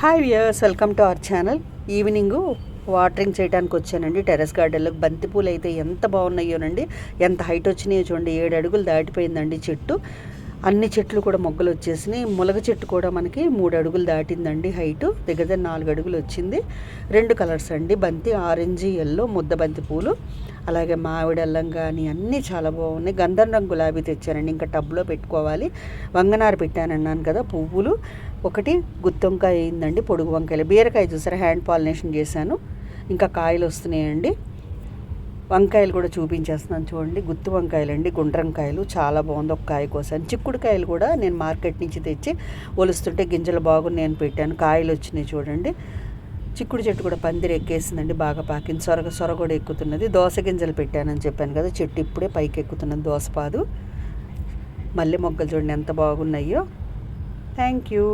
Hi viewers, welcome to our channel. Evening watering చేయడానికి వచ్చానండి terrace గార్డెన్లో. బంతిపూలు అయితే ఎంత బాగున్నాయోనండి, ఎంత హైట్ వచ్చినాయో చూడండి. 7 అడుగులు దాటిపోయిందండి చెట్టు. అన్ని చెట్లు కూడా మొగ్గలు వచ్చేసినాయి. ములగ చెట్టు కూడా మనకి 3 అడుగులు దాటిందండి హైటు. దగ్గర 4 అడుగులు వచ్చింది. 2 కలర్స్ అండి, బంతి ఆరెంజ్ ఎల్లో ముద్ద బంతి పూలు, అలాగే మామిడి అల్లం కానీ అన్నీ చాలా బాగున్నాయి. గంధం గులాబీ తెచ్చానండి, ఇంకా టబ్లో పెట్టుకోవాలి. వంగనార పెట్టానన్నాను కదా, పువ్వులు ఒకటి, గుత్తి వంకాయ అయిందండి, పొడుగు వంకాయలు, బీరకాయ చూసారా హ్యాండ్ పాలినేషన్ చేశాను. ఇంకా కాయలు వస్తున్నాయండి. వంకాయలు కూడా చూపించేస్తున్నాను చూడండి. గుత్తి వంకాయలు అండి, గుండ్రంకాయలు చాలా బాగుంది. ఒక కాయ కోసాను. చిక్కుడుకాయలు కూడా నేను మార్కెట్ నుంచి తెచ్చి ఒలుస్తుంటే గింజలు బాగున్నాయి అని పెట్టాను, కాయలు వచ్చినాయి చూడండి. చిక్కుడు చెట్టు కూడా పందిరి ఎక్కేసిందండి, బాగా పాకింది. సొర కూడా ఎక్కుతున్నది. దోస గింజలు పెట్టానని చెప్పాను కదా, చెట్టు ఇప్పుడే పైకి ఎక్కుతున్నది, దోసపాదు. మల్లె మొగ్గలు చూడండి ఎంత బాగున్నాయో. Thank you.